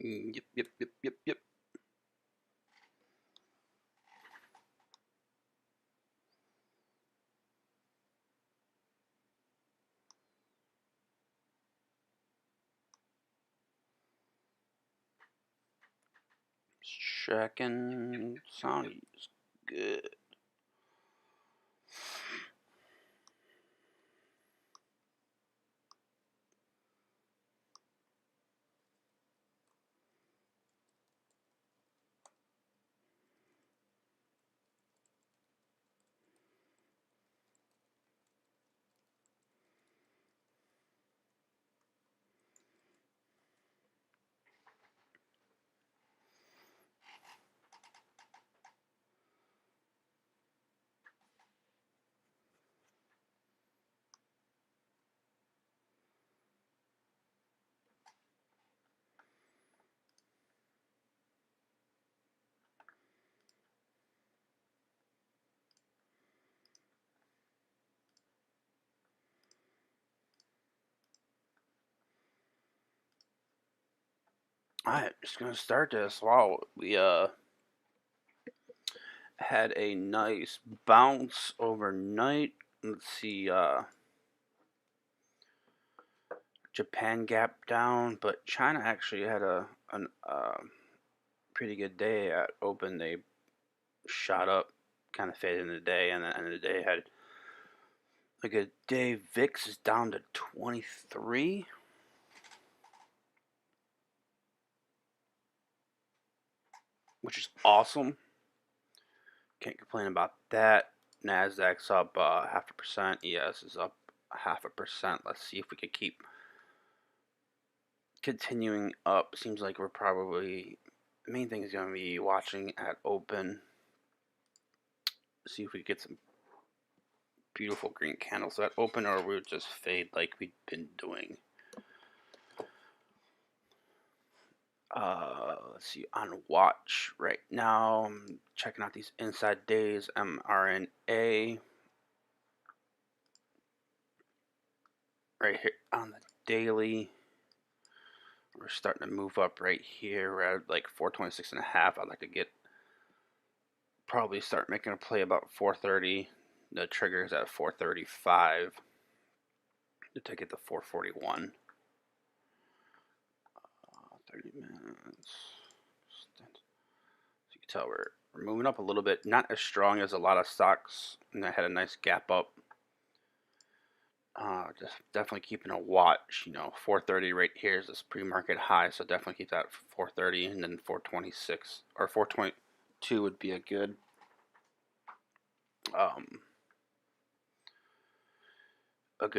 Yep, yep, yep, yep, yep. Checking. Sound is good. Alright, just gonna start this. Wow, we had a nice bounce overnight. Let's see, Japan gap down, but China actually had an pretty good day at open. They shot up, kind of faded in the day, and then end of the day had a good day. VIX is down to 23. Which is awesome. Can't complain about that. Nasdaq's up 0.5%. ES is up 0.5%. Let's see if we could keep continuing up. Seems like we're probably, the main thing is going to be watching at open. See if we get some beautiful green candles at open, or we'll just fade like we've been doing. Let's see, on watch right now. I'm checking out these inside days. mRNA right here on the daily. We're starting to move up right here. We're at like 426 and a half. I'd like to probably start making a play about 430. The trigger is at 435 to take it to 441. 30 minutes. So you can tell we're moving up a little bit. Not as strong as a lot of stocks. And I had a nice gap up. Just definitely keeping a watch. 430 right here is this pre-market high, so definitely keep that 430, and then 426 or 422 would be a good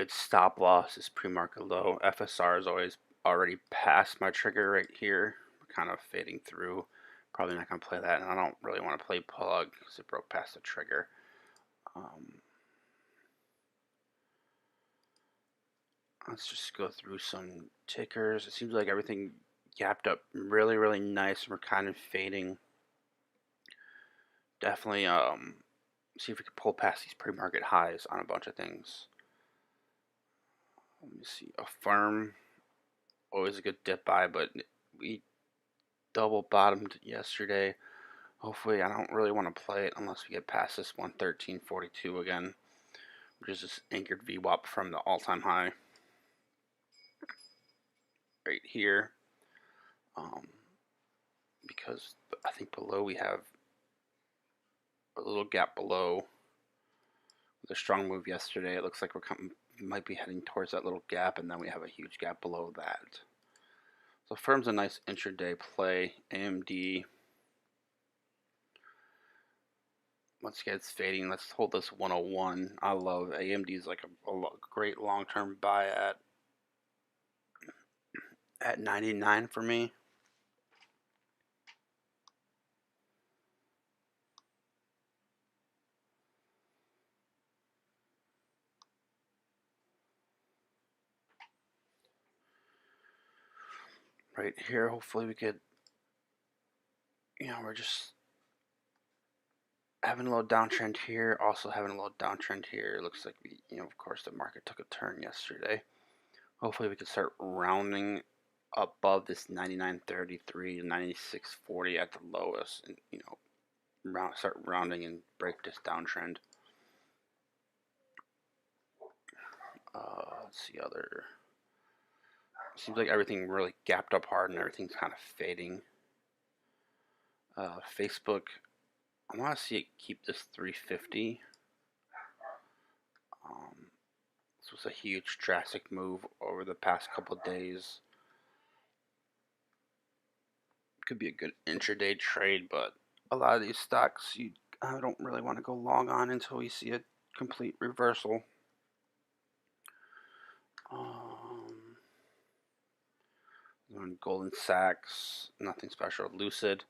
stop loss. Is pre-market low. FSR is always already past my trigger right here. We're kind of fading through. Probably not going to play that, and I don't really want to play plug because it broke past the trigger. Let's just go through some tickers. It seems like everything gapped up really, really nice. We're kind of fading. Definitely see if we can pull past these pre-market highs on a bunch of things. Let me see. Affirm, always a good dip buy, but we double bottomed yesterday. Hopefully, I don't really want to play it unless we get past this 113.42 again, which is this anchored VWAP from the all-time high right here. Because I think below we have a little gap below with a strong move yesterday. It looks like might be heading towards that little gap, and then we have a huge gap below that. So firm's a nice intraday play. AMD, once again, it's fading. Let's hold this 101. I love AMD is like a great long-term buy at 99 for me. Right here, hopefully we could, we're just having a little downtrend here, also having a little downtrend here. It looks like of course the market took a turn yesterday. Hopefully we can start rounding above this 99.33 to 96.40 at the lowest, and start rounding and break this downtrend. Let's see other. Seems like everything really gapped up hard and everything's kind of fading. Facebook, I want to see it keep this 350. This was a huge drastic move over the past couple of days. Could be a good intraday trade, but a lot of these stocks I don't really want to go long on until we see a complete reversal. On Goldman Sachs, nothing special. Lucid.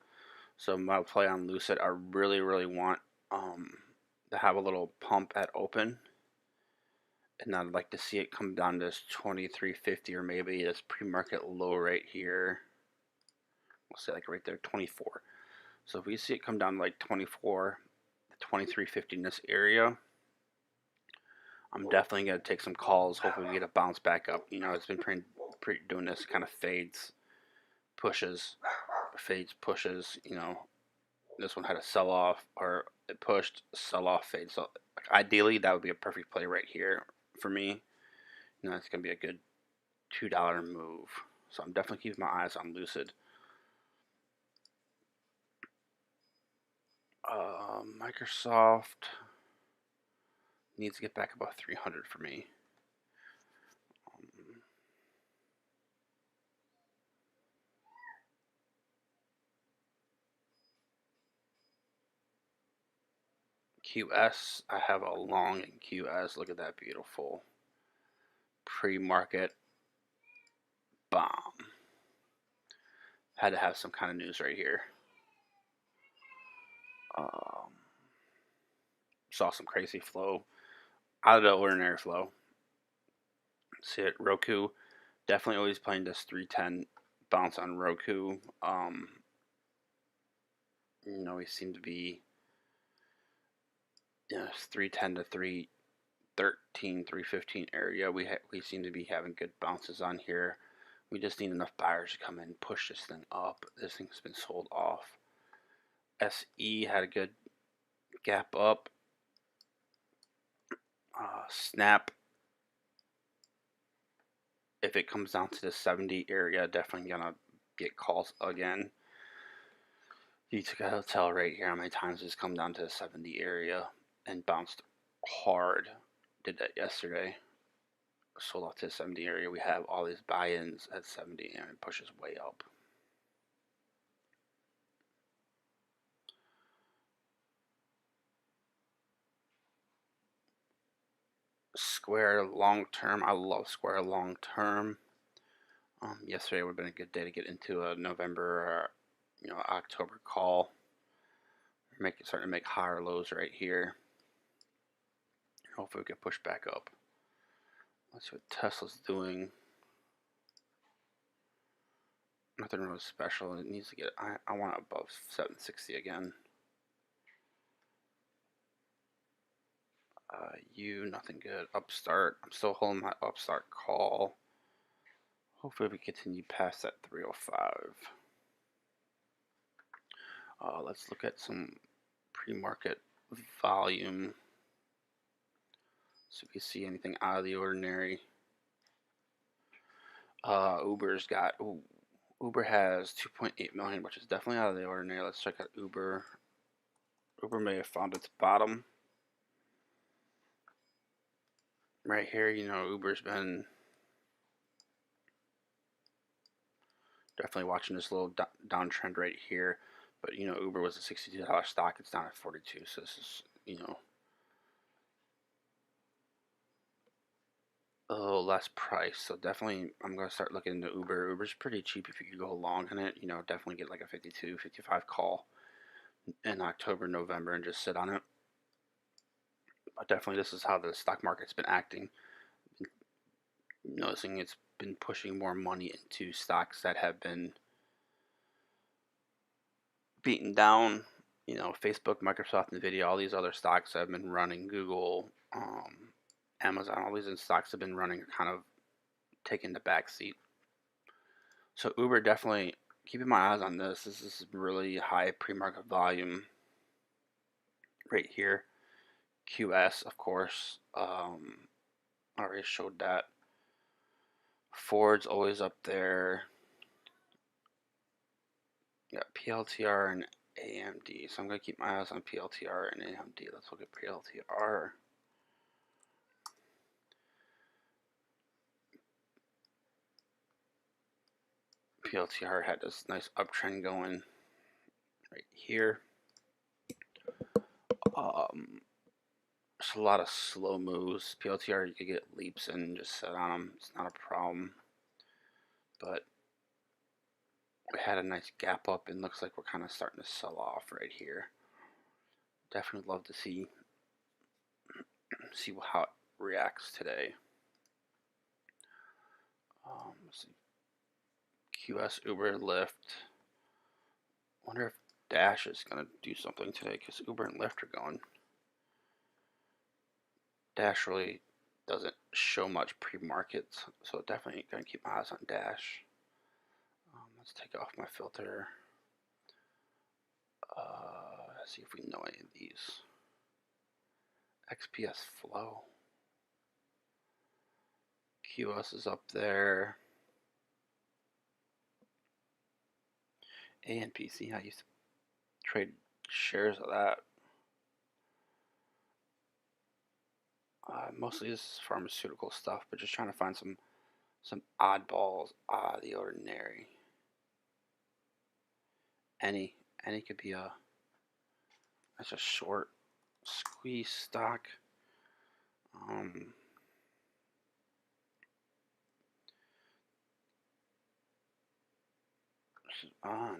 So my play on Lucid, I really want to have a little pump at open, and I'd like to see it come down to this 23.50 or maybe this pre-market low right here. We'll say like right there, 24. So if we see it come down to like 24, 23.50 in this area, I'm definitely going to take some calls. Hopefully we get a bounce back up. It's been pretty doing this kind of fades, pushes. This one had a sell off, or it pushed, sell off, fade. So ideally that would be a perfect play right here for me. It's going to be a good $2 move. So I'm definitely keeping my eyes on Lucid. Microsoft needs to get back above 300 for me. QS, I have a long in QS. Look at that beautiful pre-market bomb. Had to have some kind of news right here. Saw some crazy flow, out of the ordinary flow. See it, Roku, definitely always playing this 310 bounce on Roku. We seem to be 310 to 313, 315 area. We seem to be having good bounces on here. We just need enough buyers to come in and push this thing up. This thing's been sold off. SE had a good gap up. Snap, if it comes down to the 70 area, definitely gonna get calls again. You took a hotel right here. How many times it's come down to the 70 area and bounced hard? Did that yesterday. Sold off to the 70 area. We have all these buy-ins at 70 and it pushes way up. Square long term. I love Square long term. Yesterday would have been a good day to get into a November or October call. Starting to make higher lows right here. Hopefully we get pushed back up. Let's see what Tesla's doing. Nothing really special. It needs to get. I want it above 760 again. Nothing good. Upstart. I'm still holding my Upstart call. Hopefully we continue past that 305. Let's look at some pre-market volume. So if you see anything out of the ordinary. Uber's got. Uber has 2.8 million, which is definitely out of the ordinary. Let's check out Uber. Uber may have found its bottom. Right here, Uber's been definitely watching this little downtrend right here. But, Uber was a $62 stock. It's down at 42. So this is, a little less price. So definitely I'm going to start looking into Uber. Uber's pretty cheap if you could go long on it. Definitely get like a 52, 55 call in October, November and just sit on it. But definitely this is how the stock market's been acting. Noticing it's been pushing more money into stocks that have been beaten down. Facebook, Microsoft, Nvidia, all these other stocks have been running. Google, Amazon, all these stocks have been running, kind of taking the back seat. So Uber, definitely keeping my eyes on this. This is really high pre-market volume right here. QS, of course. I already showed that. Ford's always up there. Yeah, PLTR and AMD. So I'm gonna keep my eyes on PLTR and AMD. Let's look at PLTR. PLTR had this nice uptrend going right here. There's a lot of slow moves. PLTR, you could get leaps in and just sit on them. It's not a problem. But we had a nice gap up and looks like we're kind of starting to sell off right here. Definitely love to see how it reacts today. Let's see. QS, Uber, Lyft. Wonder if Dash is gonna do something today because Uber and Lyft are going. Dash really doesn't show much pre-market, so definitely gonna keep my eyes on Dash. Let's take off my filter. See if we know any of these. XPS Flow. QS is up there. ANPC, I used to trade shares of that. Mostly this is pharmaceutical stuff, but just trying to find some oddballs out of the ordinary. Any could be that's a short squeeze stock.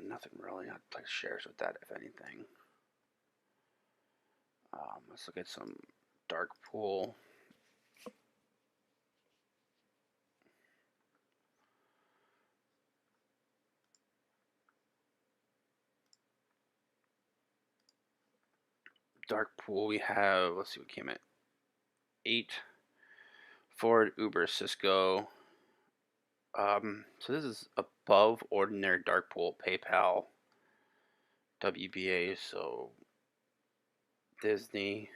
Nothing really. I'd play shares with that if anything. Let's look at some dark pool. Dark pool, we have, let's see what came at 8. Ford, Uber, Cisco. So this is above ordinary dark pool, PayPal, WBA, so Disney,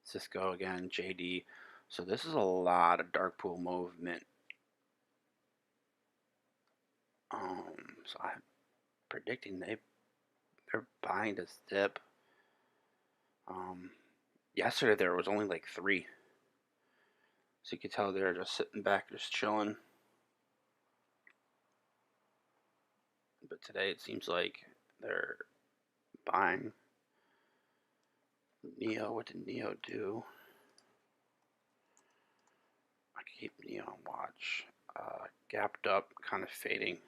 Cisco again, JD. So this is a lot of dark pool movement. So I'm predicting they're buying this dip. Yesterday there was only like 3. So you could tell they're just sitting back, just chilling. But today it seems like they're buying. Neo, what did Neo do? I keep Neo on watch. Gapped up, kind of fading.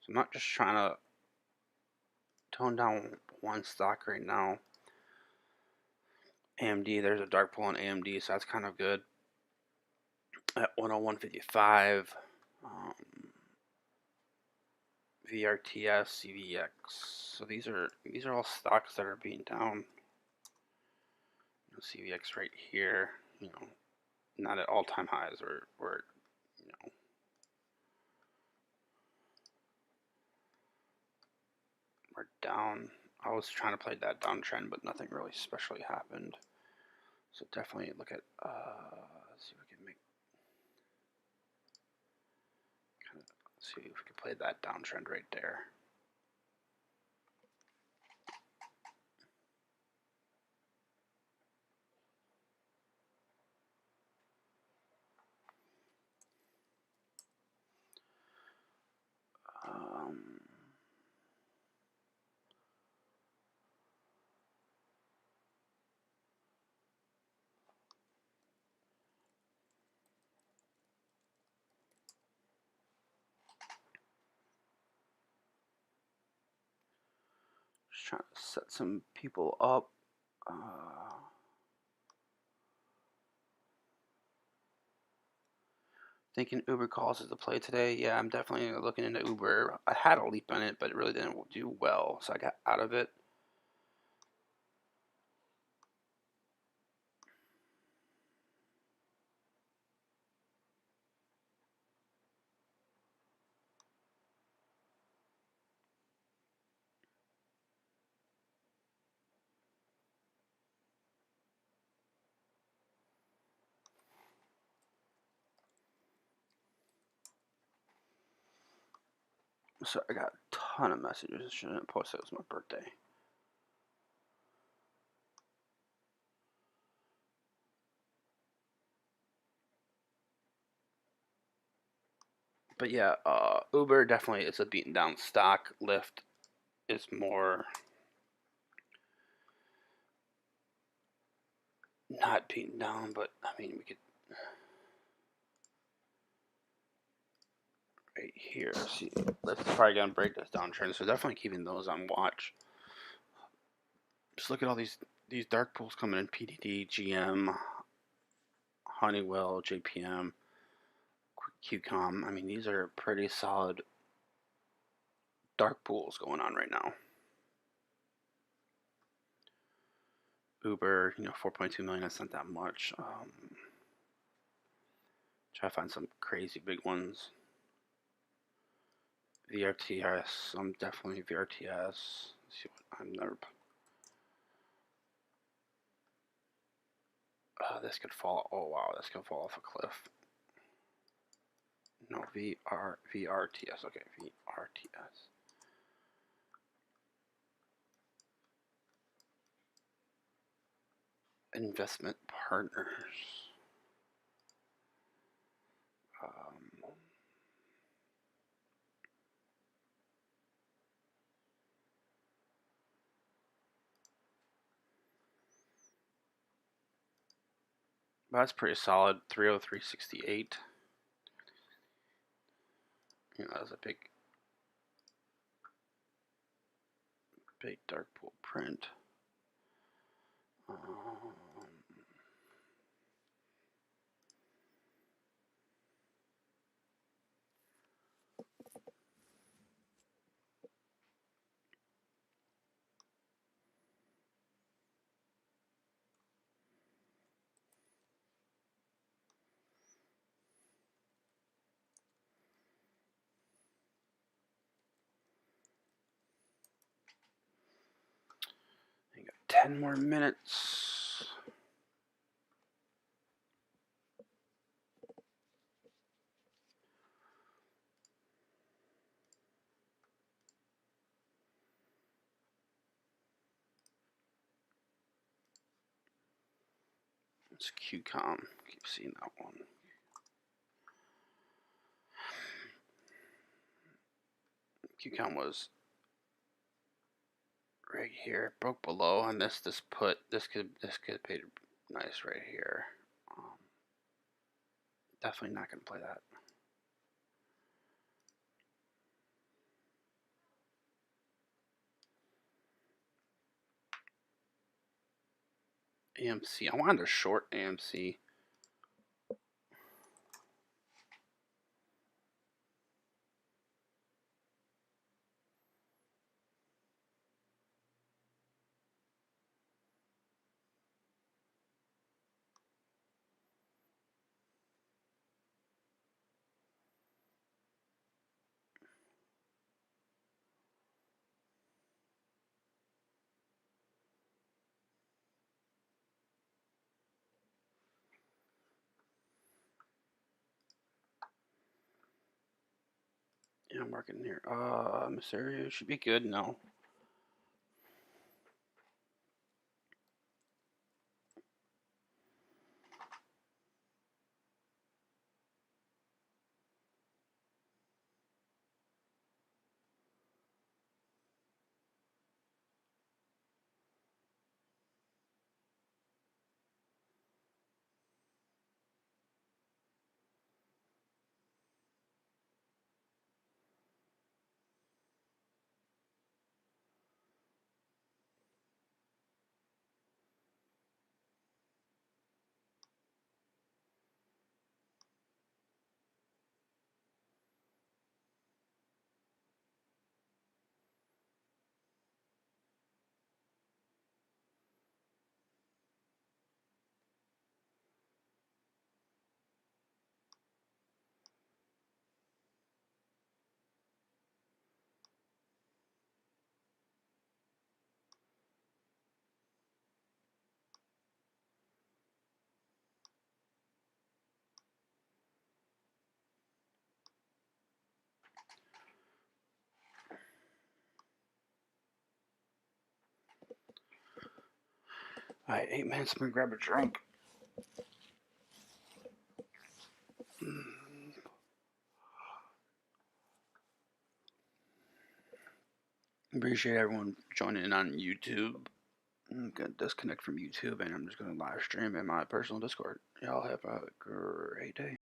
So I'm not just trying to tone down one stock right now. AMD, there's a dark pull on AMD, so that's kind of good. At 101.55, VRTS, CVX. So these are all stocks that are being down. CVX right here, not at all-time highs, or we're down. I was trying to play that downtrend, but nothing really specially happened. So definitely look at, let's see if we can see if we can play that downtrend right there. Just trying to set some people up. Thinking Uber calls is the play today. Yeah, I'm definitely looking into Uber. I had a leap on it, but it really didn't do well, so I got out of it. So I got a ton of messages. Shouldn't post it. It was my birthday. But yeah, Uber definitely is a beaten down stock. Lyft is more not beaten down, but I mean we could right here see. Lyft is probably gonna break this downtrend, so definitely keeping those on watch. Just look at all these dark pools coming in: PDD, GM, Honeywell, JPM, QCOM. I mean, these are pretty solid dark pools going on right now. Uber, 4.2 million. That's not that much. Try to find some crazy big ones. VRTS. I'm definitely VRTS. Let's see what I'm never. This could fall. Oh wow, this could fall off a cliff. No, VRTS. Okay, VRTS. Investment partners. Um, that's pretty solid. 303.68. That's a big dark pool print. You got 10 more minutes. It's QCOM. Keep seeing that one. QCOM was right here, broke below, and this could pay nice right here. Definitely not gonna play that. AMC. I wanted to short AMC. Yeah, I'm working here. Mysterio should be good. No. Alright, 8 minutes. I'm gonna grab a drink. Appreciate everyone joining in on YouTube. I'm gonna disconnect from YouTube and I'm just gonna live stream in my personal Discord. Y'all have a great day.